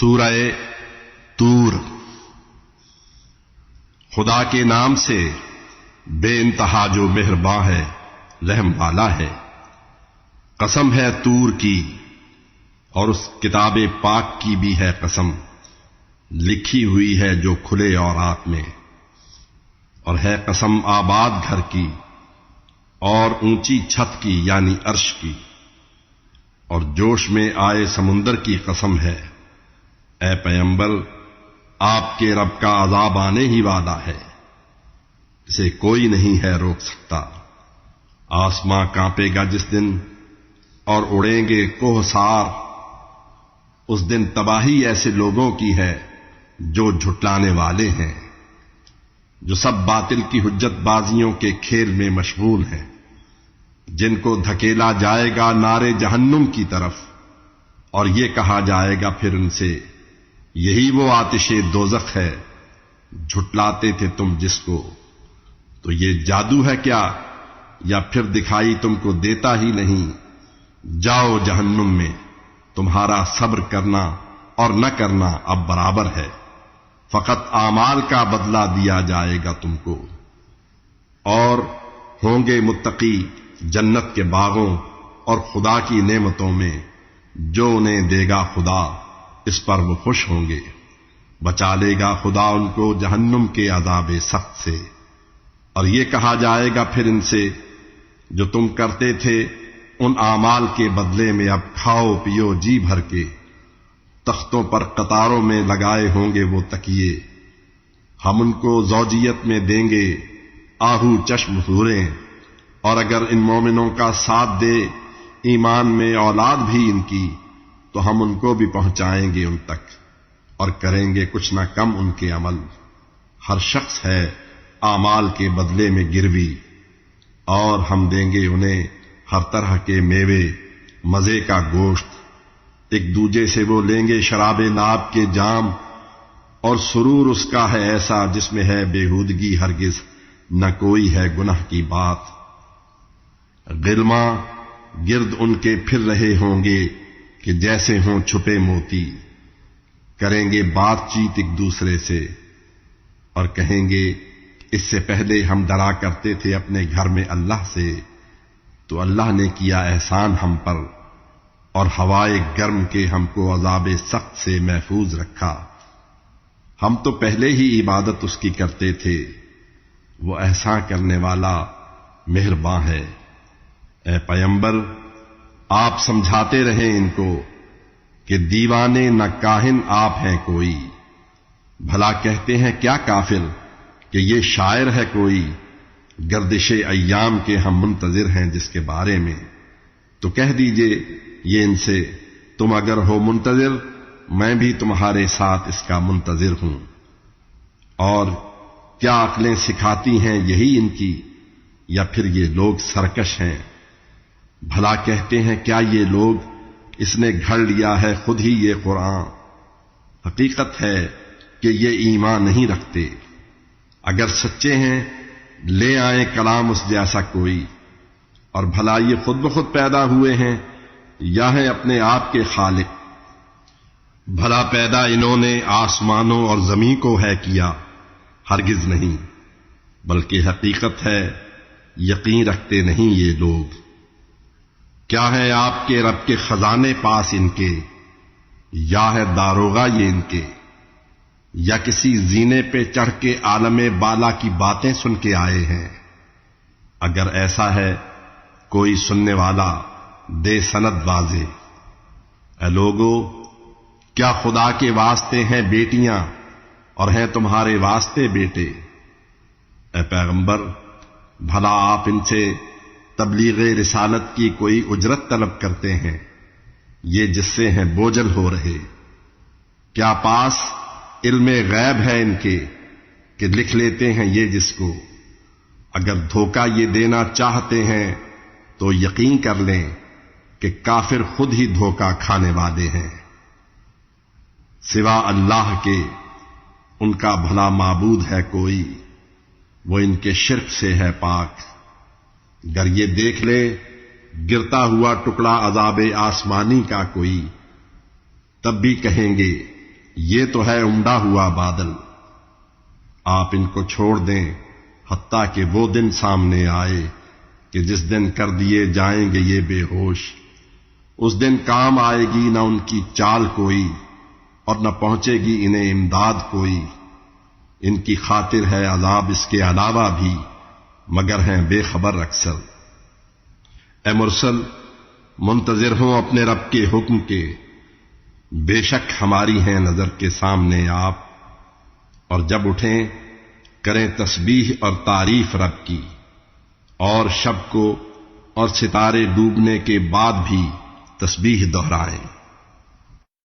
سورہ طور۔ خدا کے نام سے بے انتہا جو مہرباں ہے، رحم والا ہے۔ قسم ہے طور کی، اور اس کتاب پاک کی بھی ہے قسم، لکھی ہوئی ہے جو کھلے اوراق میں۔ اور ہے قسم آباد گھر کی اور اونچی چھت کی یعنی عرش کی، اور جوش میں آئے سمندر کی قسم ہے۔ اے پیغمبر، آپ کے رب کا عذاب آنے ہی والا ہے، اسے کوئی نہیں ہے روک سکتا۔ آسماں کانپے گا جس دن، اور اڑیں گے کوہسار۔ اس دن تباہی ایسے لوگوں کی ہے جو جھٹلانے والے ہیں، جو سب باطل کی حجت بازیوں کے کھیل میں مشغول ہیں، جن کو دھکیلا جائے گا نارے جہنم کی طرف، اور یہ کہا جائے گا پھر ان سے، یہی وہ آتش دوزخ ہے، جھٹلاتے تھے تم جس کو۔ تو یہ جادو ہے کیا، یا پھر دکھائی تم کو دیتا ہی نہیں؟ جاؤ جہنم میں، تمہارا صبر کرنا اور نہ کرنا اب برابر ہے، فقط اعمال کا بدلہ دیا جائے گا تم کو۔ اور ہوں گے متقی جنت کے باغوں اور خدا کی نعمتوں میں، جو انہیں دے گا خدا اس پر وہ خوش ہوں گے۔ بچا لے گا خدا ان کو جہنم کے عذاب سخت سے۔ اور یہ کہا جائے گا پھر ان سے، جو تم کرتے تھے ان اعمال کے بدلے میں اب کھاؤ پیو جی بھر کے۔ تختوں پر قطاروں میں لگائے ہوں گے وہ تکیے، ہم ان کو زوجیت میں دیں گے آہو چشم حوریں۔ اور اگر ان مومنوں کا ساتھ دے ایمان میں اولاد بھی ان کی، تو ہم ان کو بھی پہنچائیں گے ان تک، اور کریں گے کچھ نہ کم ان کے عمل۔ ہر شخص ہے اعمال کے بدلے میں گروی، اور ہم دیں گے انہیں ہر طرح کے میوے، مزے کا گوشت۔ ایک دوجے سے وہ لیں گے شراب ناب کے جام، اور سرور اس کا ہے ایسا جس میں ہے بےہودگی ہرگز نہ کوئی ہے گناہ کی بات۔ غلماں گرد ان کے پھر رہے ہوں گے کہ جیسے ہوں چھپے موتی، کریں گے بات چیت ایک دوسرے سے، اور کہیں گے اس سے پہلے ہم ڈرا کرتے تھے اپنے گھر میں اللہ سے، تو اللہ نے کیا احسان ہم پر، اور ہوائے گرم کے ہم کو عذاب سخت سے محفوظ رکھا۔ ہم تو پہلے ہی عبادت اس کی کرتے تھے، وہ احسان کرنے والا مہرباں ہے۔ اے پیغمبر، آپ سمجھاتے رہیں ان کو کہ دیوانے نہ کاہن آپ ہیں کوئی۔ بھلا کہتے ہیں کیا کافر کہ یہ شاعر ہے کوئی؟ گردش ایام کے ہم منتظر ہیں جس کے بارے میں۔ تو کہہ دیجئے یہ ان سے، تم اگر ہو منتظر، میں بھی تمہارے ساتھ اس کا منتظر ہوں۔ اور کیا عقلیں سکھاتی ہیں یہی ان کی، یا پھر یہ لوگ سرکش ہیں؟ بھلا کہتے ہیں کیا یہ لوگ اس نے گھڑ لیا ہے خود ہی یہ قرآن؟ حقیقت ہے کہ یہ ایمان نہیں رکھتے۔ اگر سچے ہیں لے آئیں کلام اس جیسا کوئی۔ اور بھلا یہ خود بخود پیدا ہوئے ہیں یا ہیں اپنے آپ کے خالق؟ بھلا پیدا انہوں نے آسمانوں اور زمین کو ہے کیا؟ ہرگز نہیں، بلکہ حقیقت ہے یقین رکھتے نہیں یہ لوگ۔ کیا ہے آپ کے رب کے خزانے پاس ان کے، یا ہے داروغہ یہ ان کے، یا کسی زینے پہ چڑھ کے عالم بالا کی باتیں سن کے آئے ہیں؟ اگر ایسا ہے کوئی سننے والا دے سند واضح۔ اے لوگو، کیا خدا کے واسطے ہیں بیٹیاں اور ہیں تمہارے واسطے بیٹے؟ اے پیغمبر، بھلا آپ ان سے تبلیغ رسالت کی کوئی اجرت طلب کرتے ہیں؟ یہ جس سے ہیں بوجھل ہو رہے۔ کیا پاس علم غیب ہے ان کے کہ لکھ لیتے ہیں یہ جس کو؟ اگر دھوکہ یہ دینا چاہتے ہیں تو یقین کر لیں کہ کافر خود ہی دھوکہ کھانے والے ہیں۔ سوا اللہ کے ان کا بھلا معبود ہے کوئی؟ وہ ان کے شرک سے ہے پاک۔ گر یہ دیکھ لے گرتا ہوا ٹکڑا عذاب آسمانی کا کوئی، تب بھی کہیں گے یہ تو ہے امڈا ہوا بادل، آپ ان کو چھوڑ دیں حتیٰ کہ وہ دن سامنے آئے کہ جس دن کر دیے جائیں گے یہ بے ہوش۔ اس دن کام آئے گی نہ ان کی چال کوئی، اور نہ پہنچے گی انہیں امداد کوئی۔ ان کی خاطر ہے عذاب اس کے علاوہ بھی، مگر ہیں بے خبر اکثر۔ اے مرسل، منتظر ہوں اپنے رب کے حکم کے، بے شک ہماری ہیں نظر کے سامنے آپ۔ اور جب اٹھیں کریں تسبیح اور تعریف رب کی، اور شب کو اور ستارے ڈوبنے کے بعد بھی تسبیح دہرائیں۔